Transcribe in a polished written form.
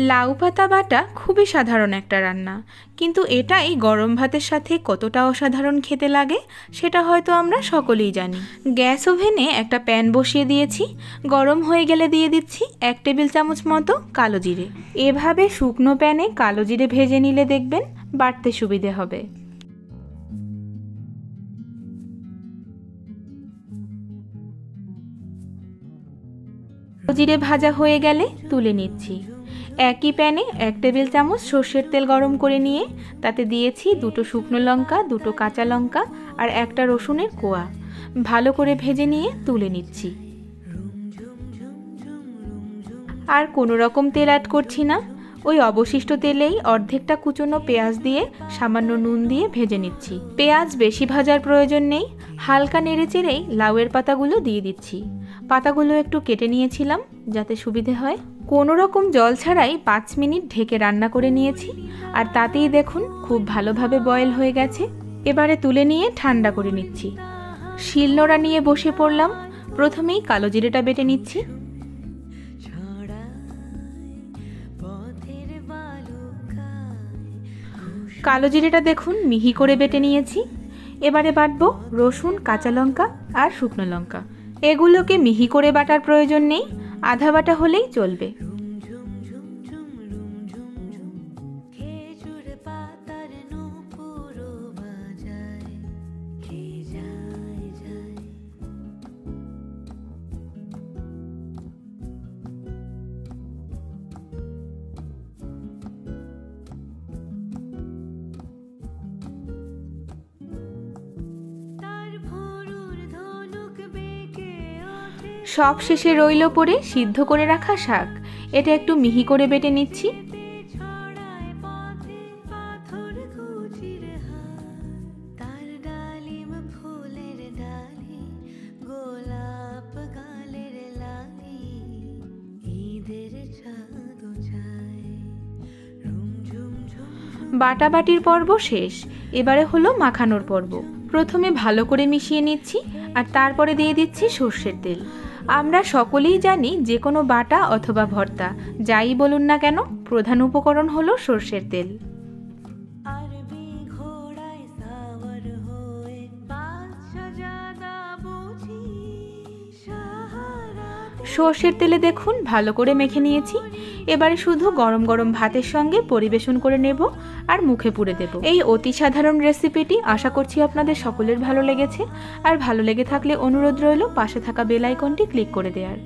লাউ পাতা বাটা খুবই সাধারণ একটা রান্না, কিন্তু এটাই গরম ভাতের সাথে কতটা অসাধারণ খেতে লাগে সেটা হয়তো আমরা সকলেই জানি। গ্যাস ওভেনে একটা প্যান বসিয়ে দিয়েছি, গরম হয়ে গেলে দিয়ে দিচ্ছি 1 টেবিল চামচ মতো কালো জিরে। এভাবে শুকনো প্যানে কালো জিরে ভেজে নিলে দেখবেন বাটতে সুবিধে হবে। জিরে ভাজা হয়ে গেলে তুলে নিচ্ছি। একই প্যানে 1 টেবিল চামচ সর্ষের তেল গরম করে নিয়ে তাতে দিয়েছি 2টো শুকনো লঙ্কা, 2টো কাঁচা লঙ্কা আর একটা রসুনের কোয়া। ভালো করে ভেজে নিয়ে তুলে নিচ্ছি। আর কোনো রকম তেল অ্যাড করছি না, ওই অবশিষ্ট তেলেই অর্ধেকটা কুচনো পেঁয়াজ দিয়ে সামান্য নুন দিয়ে ভেজে নিচ্ছি। পেঁয়াজ বেশি ভাজার প্রয়োজন নেই, হালকা নেড়েচেড়েই লাউয়ের পাতাগুলো দিয়ে দিচ্ছি। পাতাগুলো একটু কেটে নিয়েছিলাম যাতে সুবিধে হয়। কোনো রকম জল ছাড়াই 5 মিনিট ঢেকে রান্না করে নিয়েছি, আর তাতেই দেখুন খুব ভালোভাবে বয়েল হয়ে গেছে। এবারে তুলে নিয়ে ঠান্ডা করে নিচ্ছি। শিলনোড়া নিয়ে বসে পড়লাম। প্রথমেই কালো জিরেটা বেটে নিচ্ছি। কালো জিরেটা দেখুন মিহি করে বেটে নিয়েছি। এবারে বাটবো রসুন, কাঁচা লঙ্কা আর শুকনো লঙ্কা। এগুলোকে মিহি করে বাটার প্রয়োজন নেই, আধা বাটা হলেই চলবে। সব শেষে রইল পড়ে সিদ্ধ করে রাখা শাক। এটা একটু মিহি করে বেটে নিচ্ছি। বাটাবাটির পর্ব শেষ, এবারে হলো মাখানোর পর্ব। প্রথমে ভালো করে মিশিয়ে নিচ্ছি আর তারপরে দিয়ে দিচ্ছি সর্ষের তেল। আমরা সকলেই জানি যে কোনো বাটা অথবা ভর্তা যাই বলুন না কেন প্রধান উপকরণ হলো সর্ষের তেল। সর্ষের তেলে দেখুন ভালো করে মেখে নিয়েছি। এবারে শুধু গরম গরম ভাতের সঙ্গে পরিবেশন করে নেব আর মুখে পুরে দেব। এই অতি সাধারণ রেসিপিটি আশা করছি আপনাদের সকলের ভালো লেগেছে। আর ভালো লেগে থাকলে অনুরোধ রইল পাশে থাকা বেল আইকনটি ক্লিক করে দেওয়ার।